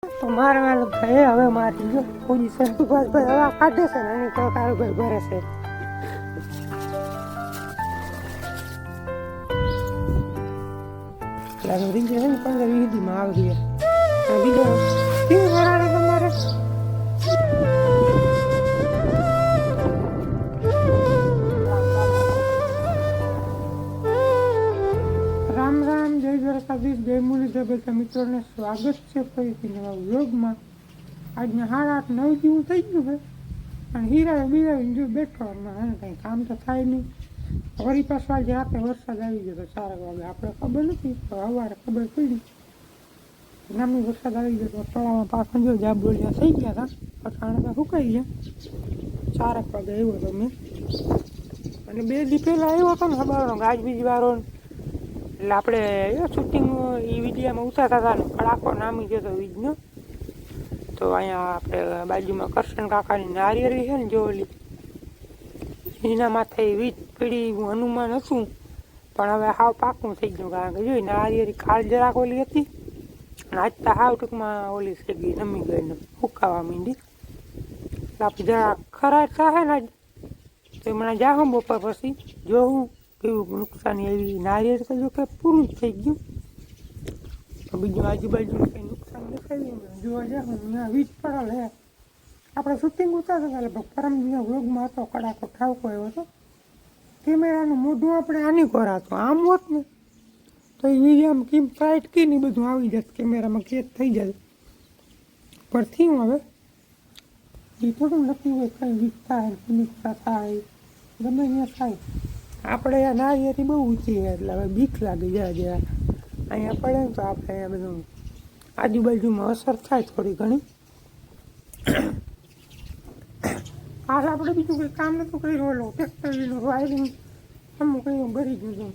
તો મારવાનું થાય હવે મારી જો પોઝિશન સુભાષભાઈ હવા કાઢે છે ને એની કાળુભાઈ ભરે છે. રીંગે છે ને 15-20 માં આવી બીજો કેવું કરાવે તમારે રામ રામ જય દ્વારકાધીશ જય મુરલીધર બધા મિત્રોને સ્વાગત છે ફરીથી નવા વ્લોગમાં. આજના 8:30-9 જેવું થઈ ગયું છે અને હીરા બિરાવીને જો બેઠો એને કંઈ કામ તો થાય નહીં. વળી પાછું આજે રાતે વરસાદ આવી ગયો તો 4 વાગે આપણે ખબર નથી તો સવારે ખબર પડી નામી વરસાદ આવી ગયો તો તળાવમાં પાછળ જો જાબોલિયા થઈ ગયા હતા અટાણે તો સુકાઈ ગયા. 4 વાગે આવ્યો હતો મેં અને 2 દી પહેલાં આવ્યો હતો ને ખબર ગાજવીજ વાળો એટલે આપણે શૂટિંગ એ વિડીયામાં ઉતારતા હતા ને કડાકો નામી ગયો હતો વીજનો. તો અહીંયા આપણે બાજુમાં કરશન કાકાની નારિયેળી છે ને જો ઓલી એના માથે વીજ પીડી હનુમાન હતું પણ હવે હાવ પાકું થઈ ગયું કારણ કે જોઈ નારિયેળી ખાલ જરાક ઓલી હતી અને આજ તો હાવ ટૂંકમાં ઓલી સેગી નમી ગઈ ને ફૂંકાવા માંડી. એટલે આપણે જરા ખરાબ થાય ને તો હમણાં જાઉં બપોર પછી જોઉં કેવું નુકસાની આવી. નારિયેળ તો જો કે પૂરું જ થઈ ગયું તો બીજું આજુબાજુ કંઈ નુકસાન દેખાય જોવા જાઉં ત્યાં વીજ પડેલ હે. આપણે શૂટિંગ ઉતારતા હતા લગભગ પરમદિવસના વ્લોગમાં હતો કડાકો ઠાવકો આવ્યો હતો. કેમેરાનું મોઢું આપણે આની કરાતો આમ હોત ને તો એ વિડીયામાં કેમ ફ્લાઇટ કી ને બધું આવી જત કેમેરામાં કેદ થઈ જાય પણ થયું હવે એ થોડું નક્કી હોય કંઈ વીજ થાય નુકસાન થાય ગમે ત્યાં થાય. આપણે આ નારિયેળી બહુ ઊંચી છે એટલે હવે બીક લાગે જરા જરા અહીંયા પડે ને તો આપણે અહીંયા બધું આજુબાજુમાં અસર થાય થોડી ઘણી. હાલ આપણે બીજું કંઈ કામ નહોતું કર્યું ઓલું ટ્રેક્ટરનું વાયરિંગ અમુક કંઈ ભરી ગયું.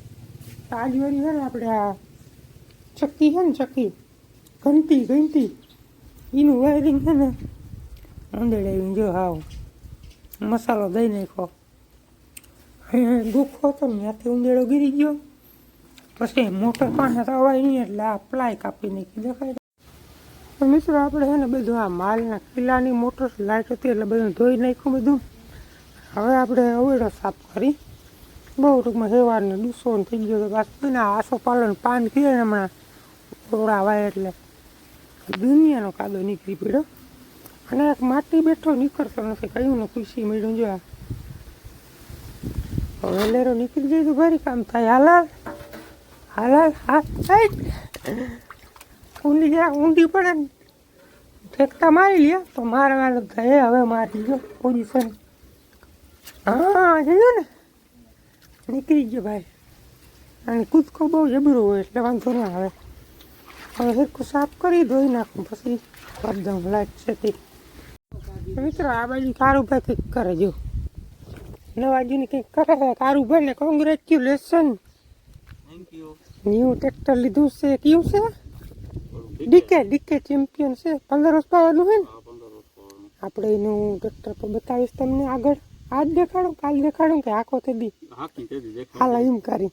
આજુબાજુ છે ને આપણે આ ચક્કી છે ને ચક્કી ઘંટી એનું વાયરિંગ છે ને ઉંદેડાવીને જો હાવ મસાલો દઈ નાખ્યો. દુખો હતો ને ત્યાંથી ઉંદેડો ગીરી ગયો પછી મોટર પાસે તો અવાય નહીં એટલે આ પ્લાય કાપી નાખી દેખાય. મિત્રો આપણે છે ને બધું આ માલના કિલ્લાની મોટર લાઇટ હતી એટલે બધું ધોઈ નાખ્યું બધું. હવે આપણે અવેડો સાફ કરી બહુ ટૂંકમાં હેવારને દૂસો થઈ ગયો તો પાછું ને આસો પાલન પાન કીધે ને હમણાં ઓળા વાય એટલે દુનિયાનો કાદો નીકળી પડ્યો અને એક માટી બેઠો નીકળતો નથી કયું ને ખુશી મળ્યું જો વેલેરો નીકળી જાય તો ભારી કામ થાય. હાલાલ હા ઊંડી જરાક ઊંડી પડે ને ફેંકતા મારી લે તો મારવાનું થાય. હવે મારી જો પોઝિશન હા જોયું ને નીકળી ગયો ભાઈ અને કૂદકો બહુ જબરો હોય એટલે વાંધો ના આવે. હવે સરખું સાફ કરી ધોઈ નાખું પછી કરી દઉં લાઈટ છે તે. મિત્રો આ બાજુ કારુભાઈ કંઈક કરે જો નવાજુની કંઈક કરે છે કારુભાઈ ને કોંગ્રેચ્યુલેશન. ન્યૂ ટ્રેક્ટર લીધું છે કયું છે ડીકે ચેમ્પિયન છે 15 વર્ષ પાવાનું છે ને. આપણે એનું ટ્રેક્ટર પર બતાવીશ તમને આગળ. આજ દેખાડો કાલ દેખાડો કે આખો તે દી હાલ એમ કરી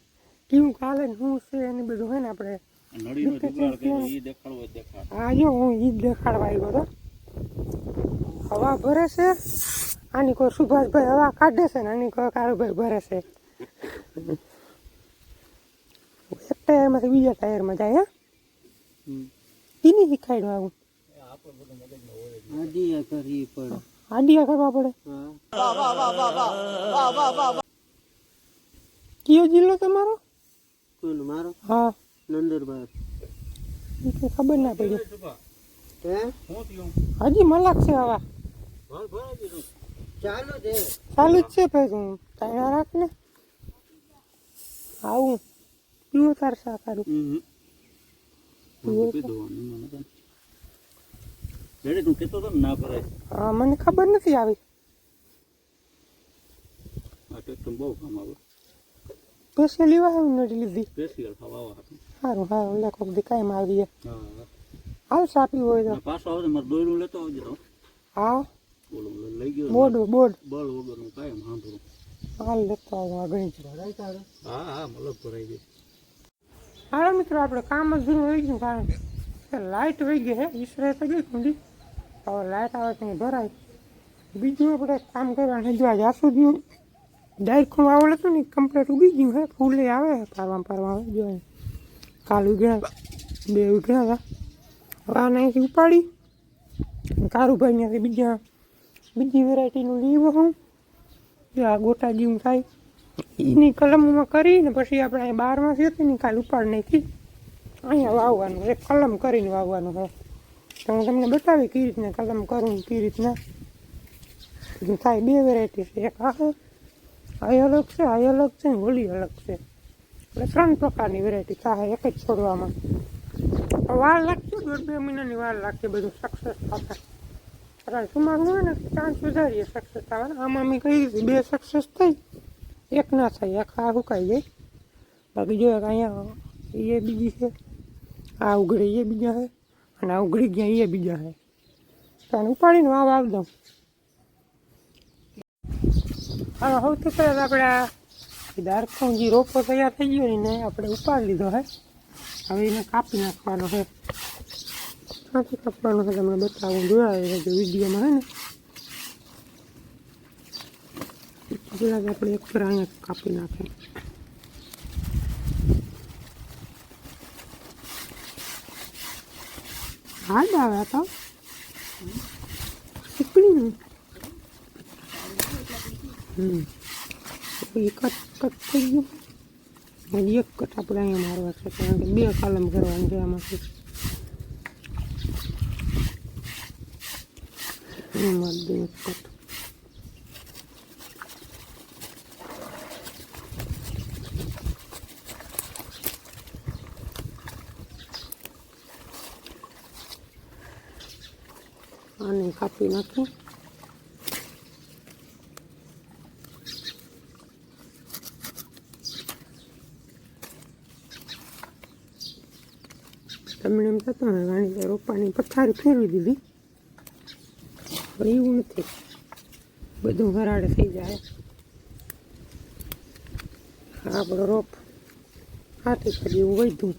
કેવું કાલે શું છે એની બધું હોય ને આપણે હા જો હું ઈ જ દેખાડવા આવ્યો હતો. હવા ભરે છે આની કોઈ સુભાષભાઈ હવા કાઢે છે ને આની કોઈ કારુભાઈ ભરે છે. એક ટાયરમાંથી બીજા ટાયરમાં જાય હે એની શીખાડ્યું આવું આડિયા કરવા પડે. કયો જિલ્લો તમારો? હા નંદુરબાર. ખબર ના પડી હજી મલાક છે હવા ચાલુ જ છે ભાઈ તું તાણા રાખ ને આવું પીવો તાર સાકારું હા મને ખબર નથી આવી. સ્પેશિયલ લેવા નથી લીધી સારું સારું લે કોક દી કાંઈ આવી હાલ સાપી હોય તો હા બોર્ડ હાલ લેતો આગળ. હાલો મિત્રો આપણે કામ જ ધીરું રહી ગયું કારણ છે લાઇટ વહી ગઈ છે, ઈસરે તો ગઈ ઊંડી. હવે લાઇટ આવે ત્યાં ભરાય. બીજું આપણે કામ કરવાનું છે. જો આ જાસૂદનું ડાયખું વાવલ હતું ને કમ્પ્લીટ ઉગી ગયું છે, ફૂલે આવે પારવા આવે. જો કાલ ઉગ્યા 2 ઉગ્યા હતા. હવે આને અહીંથી ઉપાડી કારુભાઈ ત્યાંથી બીજી વેરાયટીનું લીવો હું. જો આ ગોટા જેવું થાય એની કલમમાં કરીને પછી આપણે અહીં 12 હતી ને કાલ ઉપાડ નાખી અહીંયા વાવવાનું, એક કલમ કરીને વાવવાનું હોય. તો હું તમને બતાવી કઈ રીતના કલમ કરું, કઈ રીતના થાય. 2 વેરાયટી છે, એક આ અલગ છે, આ અલગ છે ને ઓલી અલગ છે. એટલે 3 પ્રકારની વેરાયટી થાય એક જ છોડવામાં. વાર લાગશે, 1.5 મહિનાની વાર લાગશે બધું સક્સેસ થતા. કારણ સુમારું હોય ને ચાન્સ વધારીએ સક્સેસ થવાના. આમાં મેં કહી દીધી 2 સક્સેસ થઈ, 1 ના થાય, આખા સુકાઈ જાય. બાકી જો અહીંયા એ બીજી છે, આ ઉઘડે એ બીજા છે, અને આ ઉઘડી ગયા એ બીજા છે. તો આને ઉપાડીને વાવ દઉં. હા, સૌથી પહેલાં આપણે આ દારખું જે રોપો તૈયાર થઈ ગયો ને આપણે ઉપાડી લીધો છે. હવે એને કાપી નાખવાનો છે. ક્યાંથી કાપવાનો છે તમને બતાવું, જોયા જો વિડીયોમાં છે ને. પેલા આપણે એક પર અહીંયા કાપી નાખીએ. હાલ આવે તો શીકડી એ કટ થઈ ગયું. હજી એક કટ આપણે અહીંયા મારવા છે, કારણ કે 2 કલમ કરવાની છે આમાંથી. મારી દઈએ કટ. આને કાપી નાખીએ. તમને એમ થતું હોય ગાણી રોપાની પથારી ફેરવી દીધી, પણ એવું નથી, બધું હરાડે થઈ જાય. આપણો રોપ હાથી કરી એવું વધ્યું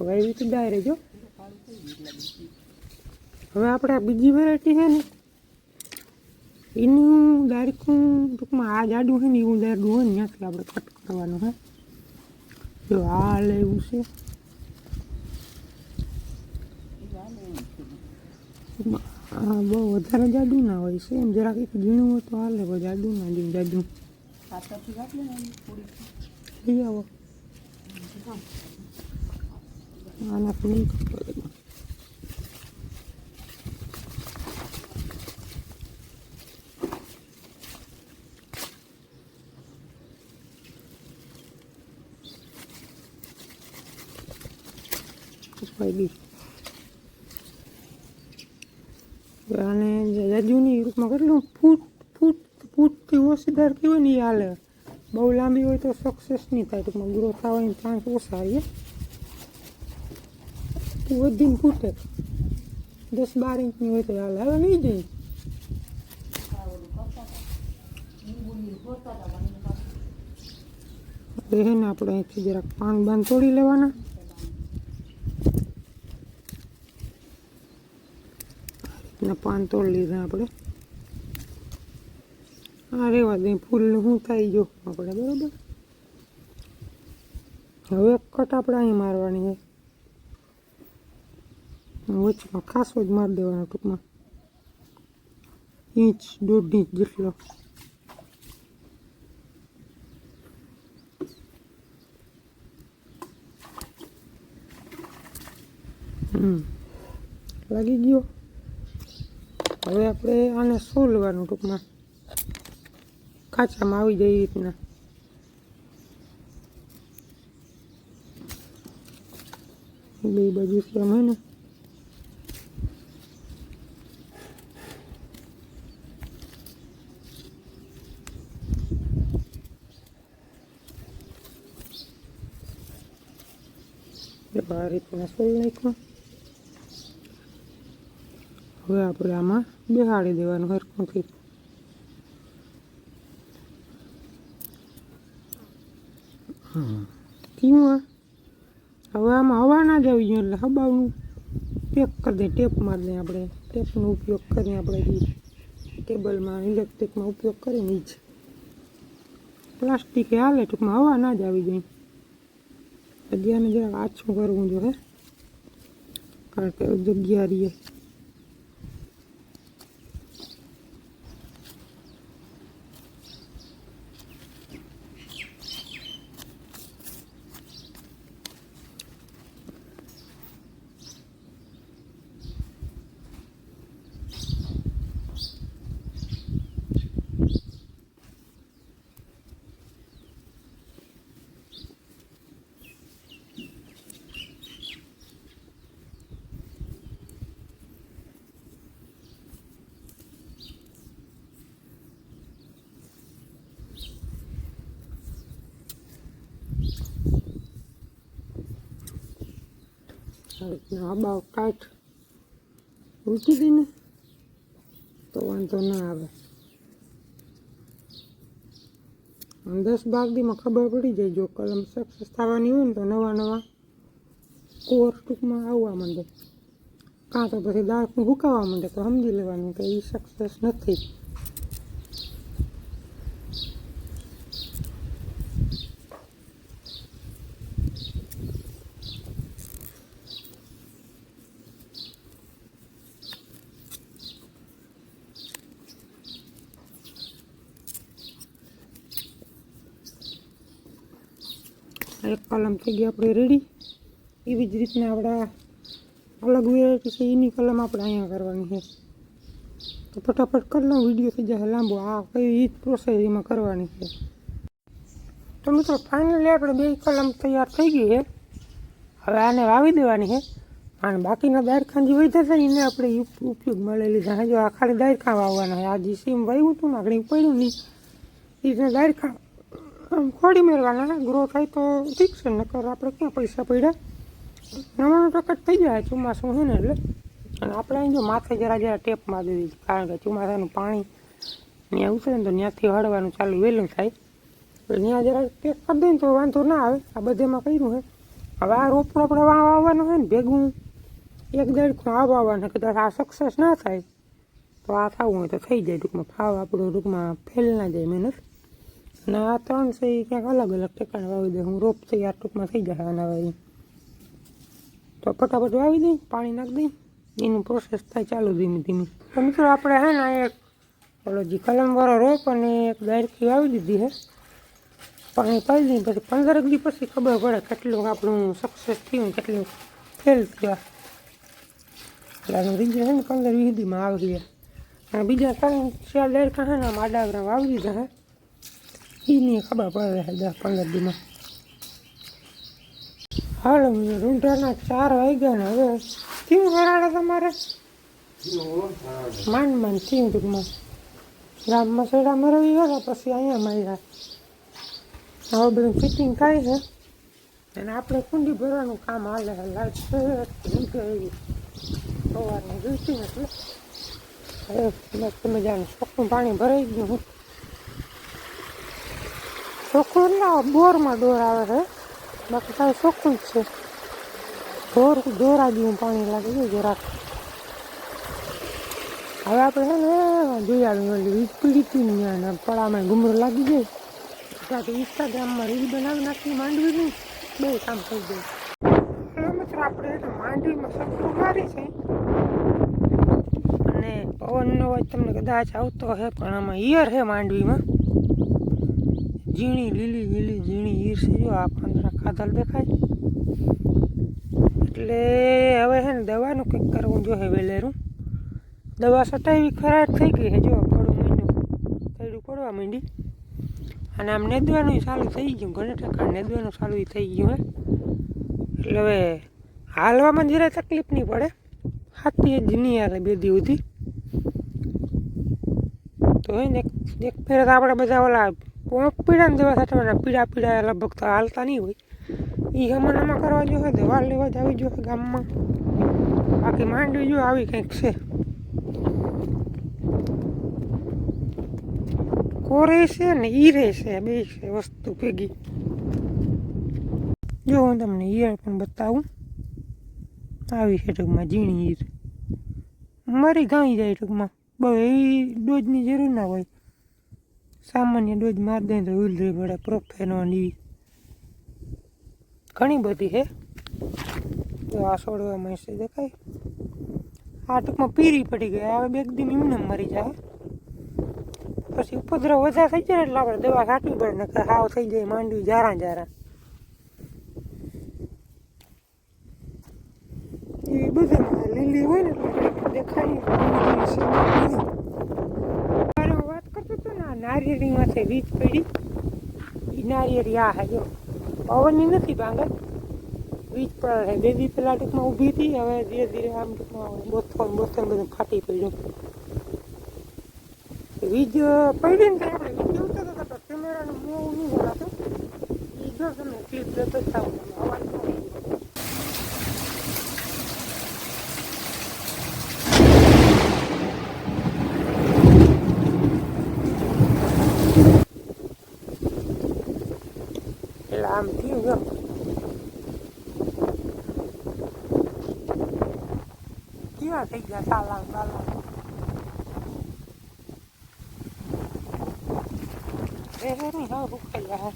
વાવી તો ડાયરે. જો હવે આપણે આ બીજી વેરાયટી છે ને એનું દારખું ટૂંકમાં આ જાડું છે ને એવું દારડું હોય ને ત્યાંથી આપણે કટ કરવાનું છે. જો આ લેવું છે, હા બહુ વધારે જાડું ના હોય છે, એમ જરાક એક ઝીણું હોય તો હાલે, બહુ જાડું ના જેવું જાડું લઈ આવો. આનાથી નહીં કટવા. અને જાજુની રૂપમાં કેટલું ફૂટથી ઓછી ધાર હોય ને એ હાલે. બહુ લાંબી હોય તો સક્સેસ નહીં થાય, ટૂંકમાં ગ્રો થવાની ચાન્સ ઓછા આવે. વધીને ફૂટે 10-12 ઇંચની હોય તો હાલે. હવે નહીં જાય. હવે હે ને આપણે અહીંથી જરાક પાન તોડી લેવાના. પાન તોડી લીધા આપણે. આ રેવા દે, ફૂલનું શું થાય જો આપણે, બરાબર. હવે કટ આપણે અહીં મારવાની છે, વચમાં ખાસો જ મારી દેવાનો, ટૂંકમાં 1.5 ઇંચ જેટલો. લાગી ગયો. હવે આપણે આને સોલવાનું, ટૂંકમાં ખાંચામાં આવી જાય એ રીતના. બે બાજુ સેમ હે ને. આ રીતના સોલ નાખ્યું. હવે આપણે આમાં બેસાડી દેવાનું હરખુંથી. કેવું હવે આમાં હવા ના જ આવી જોઈએ એટલે હબાવનું પેક કરી દે, ટેપ મારી દઈએ આપણે. ટેપનો ઉપયોગ કરીને આપણે જે કેબલમાં ઇલેક્ટ્રિકમાં ઉપયોગ કરીને જ પ્લાસ્ટિક હાલે, ટૂંકમાં હવા ના જ આવી જોઈએ. હજી આને જરાક આછું કરવું જોઈએ, કારણ કે જગ્યા રહીએ. હબાવ કાઠ મૂકી દઈને તો વાંધો ના આવે. 10-12 દીમાં ખબર પડી જાય. જો કલમ સક્સેસ થવાની હોય ને તો નવા નવા કોર ટૂંકમાં આવવા માંડે, કાં તો પછી દાળનું હુકાવા માંડે, તો સમજી લેવાનું કે એ સક્સેસ નથી. એક કલમ થઈ ગઈ આપણે રેડી. એવી જ રીતના આપણા અલગ વેરાયટી છે એની કલમ આપણે અહીંયા કરવાની છે. તો ફટાફટ કરી લઉં, વિડીયો થઈ જાય લાંબો. આ કઈ એ જ પ્રોસેસ એમાં કરવાની છે. તો મિત્રો ફાઇનલી આપણે 2 કલમ તૈયાર થઈ ગઈ છે. હવે આને વાવી દેવાની છે. અને બાકીના દાયરખાં જે વધ્યા છે એને આપણે ઉપયોગમાં લઈ લીધા છે. જો આ ખાલી દાયરખાં વાવવાના છે. આ જે સીમ વાવ્યું હતું ને આગળ પડ્યું નહીં એ રીતના દાયરખાં આમ ખોડી મેળવાના. ગ્રો થાય તો ઠીક છે, નકર આપણે ક્યાં પૈસા પડ્યા. 99% થઈ જાય ચોમાસું છે ને એટલે. અને આપણે અહીં જો માથે જરા ટેપ મારી દીધી, કારણ કે ચોમાસાનું પાણી ત્યાં ઉતરે ને તો ત્યાંથી હળવાનું ચાલુ વહેલું થાય. એટલે ત્યાં જરા ટેપ કરી દઈએ ને તો વાંધો ના આવે. આ બધેમાં કર્યું છે. હવે આ રોપડો આપણે વાવવાનો હોય ને ભેગું એક દાડખું આ વાવવાનું. કદાચ આ સક્સેસ ના થાય તો આ થવું હોય તો થઈ જાય. ટૂંકમાં ફાવ આપણું ટૂંકમાં ફેલ ના જાય મહેનત. અને આ 3 છે એ ક્યાંક અલગ અલગ ઠેકાણે વાવી દે. હું રોપ તૈયાર ટૂંકમાં થઈ જાય આના વાવી. તો ફટાફટ વાવી દઈ, પાણી નાખી દઈ, એનું પ્રોસેસ થાય ચાલુ ધીમે ધીમે. તો મિત્રો આપણે હે ને એક ઓલો જે કલમવાળો રોપ અને એક દાયરખી વાવી દીધી છે. પાણી પાઈ દઈએ પછી 15 દી પછી ખબર પડે કેટલું આપણું સક્સેસ થયું, કેટલું ફેલ થયા. એટલે આનું રિઝલ્ટ છે ને 15-20 દીમાં આવી ગયા. અને બીજા 3-4 દાયરખા છે ને આમ આડાવરા વાવી દીધા છે. એની ખબર પડે છે 10-15 દીમાં. હાલો રૂંઢાના 4 વાગ્યા ને હવે કેવું હરાડે તમારે? માંડ થયું ટૂંકમાં. ગામમાં સેડા મરવી ગયા પછી અહીંયા માર્યા. હવે બધું ફિટિંગ થાય છે અને આપણે કુંડી ભરવાનું કામ હાલે. લાઈટ એવી સવારની જોઈતી નથી. હવે મસ્ત મજાનું ચોખ્ખું પાણી ભરાઈ ગયું. ચોખ્ખું એટલે બોરમાં દોર આવે છે, બાકી કાંઈ ચોખ્ખું જ છે. દોરા જેવું પાણી લાગે છે જરાક. હવે આપણે છે ને જોઈ આવ્યું વીજ પીડી હતી ને પડામાં ગુમરો લાગી જાય. ત્યાંથી ઇન્સ્ટાગ્રામમાં રીલ બનાવી નાખી માંડવીની, બહુ કામ થઈ જાય. હવે મિત્રો આપણે માંડવીમાં સફરું મારી છે અને પવનનો અવાજ તમને કદાચ આવતો હશે, પણ આમાં ઈયર છે માંડવીમાં. ઝીણી લીલી ઝીણી ઈર છે. જો આ પાંદડા ખાધલ દેખાય. એટલે હવે છે ને દવાનું કંઈક કરવું જોઈએ વહેલેરું. દવા સટાવી ખરાબ થઈ ગઈ છે. જો પડું માંડ્યું, થેડું પડવા માંડી. અને આમ નેદવાનું ચાલુ થઈ ગયું, ઘણા ટકા નેદવાનું ચાલુ થઈ ગયું હે. એટલે હવે હાલવામાં જરાય તકલીફ નહીં પડે. હાથી જ નહીં હાલે 2 દી સુધી. તો હે ને એક ફેર આપણે બધા ઓલા પીડા ને દવા છાંટવાના, પીડા લગભગ તો હાલતા નહીં હોય. એ હમણાં કરવા જોઈએ, દવા લેવા જ આવી જોઈએ ગામમાં. બાકી માંડવી જો આવી કંઈક છે. કોરે છે ને ઈરે છે, બે છે વસ્તુ ભેગી. જો હું તમને ઈયળ પણ બતાવું. આવી છે ટૂંકમાં ઝીણી ઈર, મરી ગાઈ જાય ટૂંકમાં. બહુ એવી ડોઝની જરૂર ના હોય, સામાન્ય ડોઝ મારી દે તો ઉલરી પડે. પ્રોફેનોન ઈ ઘણી બધી છે. જો આ છોડવામાં છે દેખાય, આ ટૂંકમાં પીરી પડી ગઈ. હવે બે દિન એમને મરી જાય. પછી ઉપદ્રવ વધારે થઈ જાય એટલે આપણે દવા છાંટવી પડે ને હાવ થઈ જાય માંડવી જારા જારા. એ બધું લીલી હોય ને દેખાય. વાત કરતો હતો ને નારિયેળી માથે વીજ પડી. એ નારિયેળી આ હે જો પવનની નથી ભાંગે, વીજ પડે છે. બે દી પેલા ટૂંકમાં ઊભી હતી, હવે ધીરે ધીરે આમ ટૂંકમાં બોથન બધું ફાટી પડ્યું. વીજ પડી ને આપણે વિડીયો ઉતારતા હતા તો કેમેરાનું મોં નહીં બોલાતું. એ જો તમે ક્લિપ જોતો થાવ તમે અવાજ ન એટલે આમ થયું જો. કેવા થઈ ગયા સાલામ બાલામ. નહીં હા ભૂખાઈ ગયા.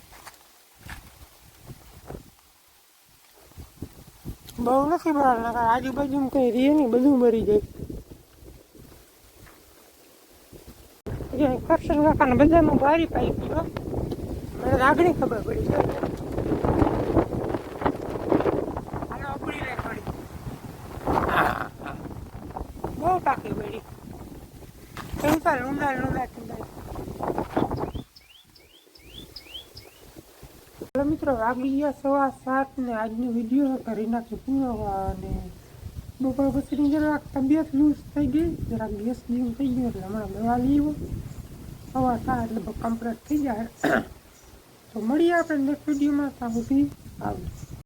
બહુ નથી બરાબર, આજુબાજુ કઈ રે નહીં, બધું મરી જાય. કરશન કાકાને બધામાં ભારી પાઈ ગયો. મને આગળ ખબર પડી છે. બહુ પાકી પડી. મિત્રો વાગી ગયા 7:15 ને આજનો વિડીયો કરી નાખી પૂરો. અને બપોર પછીની જરાક તબિયત લૂઝ થઈ ગઈ, જરાક ગેસ જેવું થઈ ગયું એટલે હમણાં દવા લીધો. સવાર થાય એટલે કમ્પ્લીટ થઈ જાય. તો મળીએ આપણે નેક્સ્ટ વિડીયોમાં. ત્યાં સુધી આવજો.